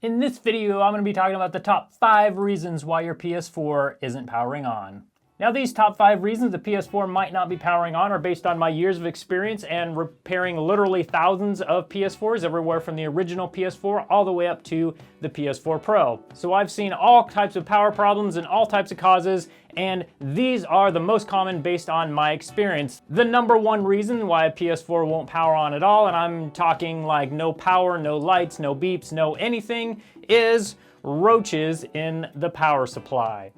In this video, I'm going to be talking about the top 5 reasons why your PS4 isn't powering on. Now, these top 5 reasons the PS4 might not be powering on are based on my years of experience and repairing literally thousands of PS4s, everywhere from the original PS4 all the way up to the PS4 Pro. So I've seen all types of power problems and all types of causes, and these are the most common based on my experience. The number one reason why a PS4 won't power on at all, and I'm talking like no power, no lights, no beeps, no anything, is roaches in the power supply.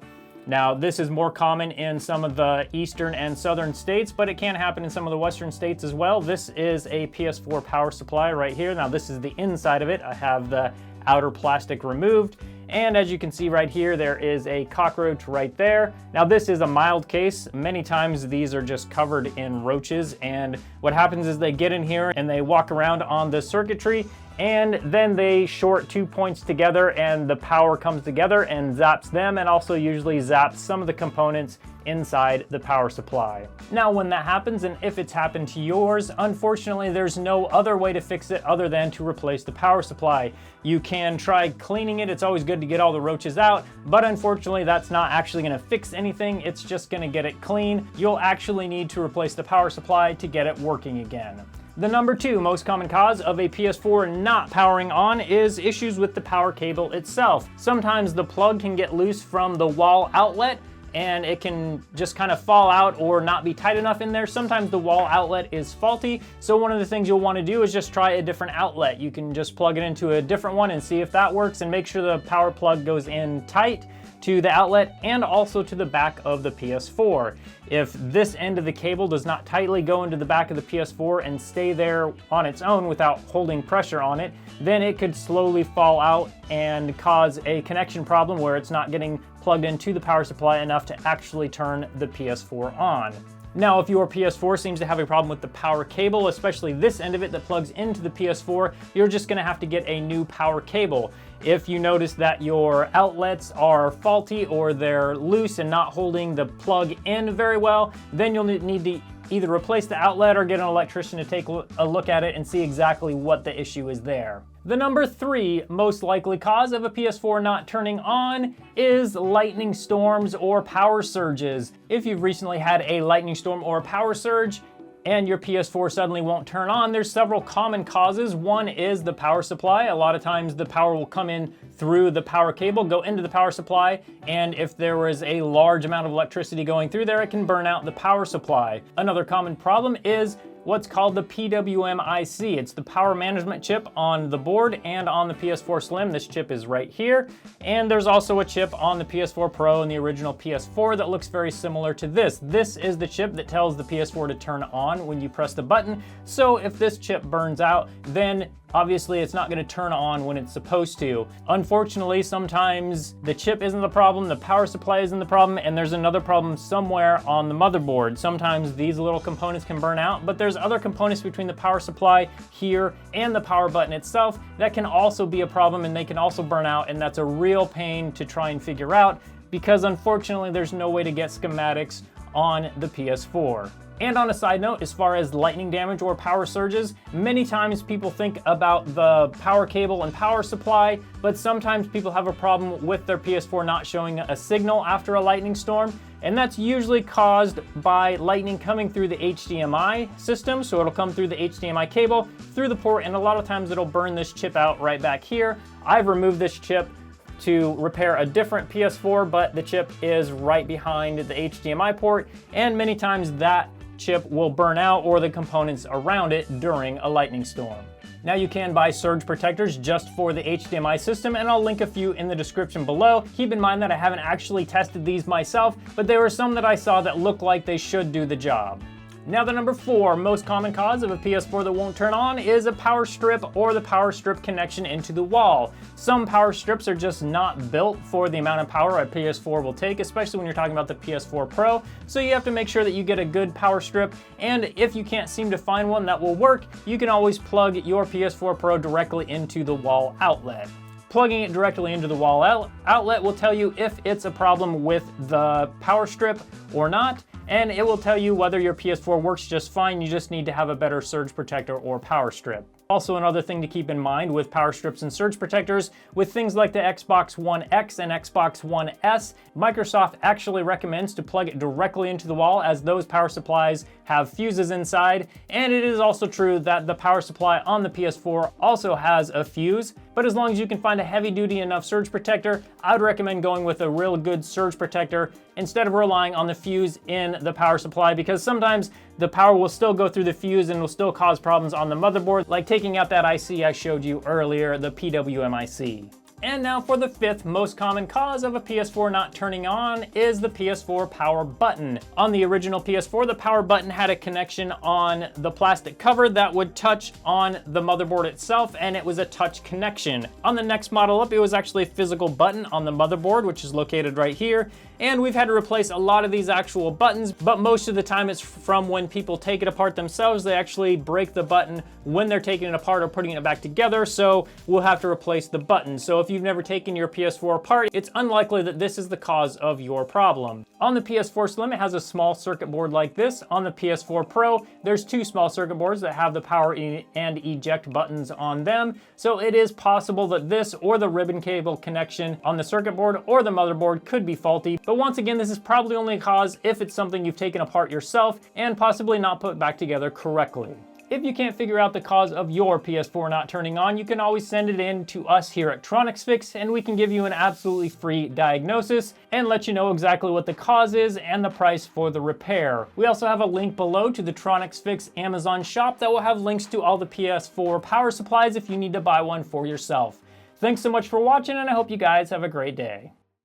Now, this is more common in some of the eastern and southern states, but it can happen in some of the western states as well. This is a PS4 power supply right here. Now, this is the inside of it. I have the outer plastic removed. And as you can see right here, there is a cockroach right there. Now, this is a mild case. Many times these are just covered in roaches. And what happens is they get in here and they walk around on the circuitry, and then they short 2 points together and the power comes together and zaps them, and also usually zaps some of the components inside the power supply. Now, when that happens, and if it's happened to yours, unfortunately there's no other way to fix it other than to replace the power supply. You can try cleaning it. It's always good to get all the roaches out, but unfortunately that's not actually going to fix anything. It's just going to get it clean. You'll actually need to replace the power supply to get it working again. The number 2 most common cause of a PS4 not powering on is issues with the power cable itself. Sometimes the plug can get loose from the wall outlet and it can just kind of fall out or not be tight enough in there. Sometimes the wall outlet is faulty, so one of the things you'll want to do is just try a different outlet. You can just plug it into a different one and see if that works, and make sure the power plug goes in tight to the outlet and also to the back of the PS4. If this end of the cable does not tightly go into the back of the PS4 and stay there on its own without holding pressure on it, then it could slowly fall out and cause a connection problem where it's not getting plugged into the power supply enough to actually turn the PS4 on. Now, if your PS4 seems to have a problem with the power cable, especially this end of it that plugs into the PS4, you're just going to have to get a new power cable. If you notice that your outlets are faulty or they're loose and not holding the plug in very well, then you'll need to either replace the outlet or get an electrician to take a look at it and see exactly what the issue is there. The number 3 most likely cause of a PS4 not turning on is lightning storms or power surges. If you've recently had a lightning storm or a power surge and your PS4 suddenly won't turn on, there's several common causes. One is the power supply. A lot of times the power will come in through the power cable, go into the power supply, and if there was a large amount of electricity going through there, it can burn out the power supply. Another common problem is what's called the PWM IC. It's the power management chip on the board and on the PS4 Slim. This chip is right here. And there's also a chip on the PS4 Pro and the original PS4 that looks very similar to this. This is the chip that tells the PS4 to turn on when you press the button. So if this chip burns out, then obviously it's not going to turn on when it's supposed to. Unfortunately, sometimes the chip isn't the problem, the power supply isn't the problem, and there's another problem somewhere on the motherboard. Sometimes these little components can burn out, but there's other components between the power supply here and the power button itself that can also be a problem, and they can also burn out, and that's a real pain to try and figure out because unfortunately there's no way to get schematics on the PS4. And on a side note, as far as lightning damage or power surges, many times people think about the power cable and power supply, but sometimes people have a problem with their PS4 not showing a signal after a lightning storm, and that's usually caused by lightning coming through the HDMI system. So it'll come through the HDMI cable, through the port, and a lot of times it'll burn this chip out right back here. I've removed this chip to repair a different PS4, but the chip is right behind the HDMI port, and many times that chip will burn out or the components around it during a lightning storm. Now, you can buy surge protectors just for the HDMI system, and I'll link a few in the description below. Keep in mind that I haven't actually tested these myself, but there were some that I saw that looked like they should do the job. Now, the number 4 most common cause of a PS4 that won't turn on is a power strip or the power strip connection into the wall. Some power strips are just not built for the amount of power a PS4 will take, especially when you're talking about the PS4 Pro. So you have to make sure that you get a good power strip, and if you can't seem to find one that will work, you can always plug your PS4 Pro directly into the wall outlet. Plugging it directly into the wall outlet will tell you if it's a problem with the power strip or not, and it will tell you whether your PS4 works just fine. You just need to have a better surge protector or power strip. Also, another thing to keep in mind with power strips and surge protectors, with things like the Xbox One X and Xbox One S, Microsoft actually recommends to plug it directly into the wall, as those power supplies have fuses inside. And it is also true that the power supply on the PS4 also has a fuse, but as long as you can find a heavy-duty enough surge protector, I would recommend going with a real good surge protector instead of relying on the fuse in the power supply, because sometimes the power will still go through the fuse and will still cause problems on the motherboard, like taking out that IC I showed you earlier, the PWM-IC. And now for the fifth most common cause of a PS4 not turning on is the PS4 power button. On the original PS4, the power button had a connection on the plastic cover that would touch on the motherboard itself, and it was a touch connection. On the next model up, it was actually a physical button on the motherboard, which is located right here. And we've had to replace a lot of these actual buttons, but most of the time it's from when people take it apart themselves. They actually break the button when they're taking it apart or putting it back together, so we'll have to replace the button. So if you've never taken your PS4 apart, it's unlikely that this is the cause of your problem. On the PS4 Slim, it has a small circuit board like this. On the PS4 Pro, there's two small circuit boards that have the power and eject buttons on them. So it is possible that this or the ribbon cable connection on the circuit board or the motherboard could be faulty. But once again, this is probably only a cause if it's something you've taken apart yourself and possibly not put back together correctly. If you can't figure out the cause of your PS4 not turning on, you can always send it in to us here at TronicsFix, and we can give you an absolutely free diagnosis and let you know exactly what the cause is and the price for the repair. We also have a link below to the TronicsFix Amazon shop that will have links to all the PS4 power supplies if you need to buy one for yourself. Thanks so much for watching, and I hope you guys have a great day.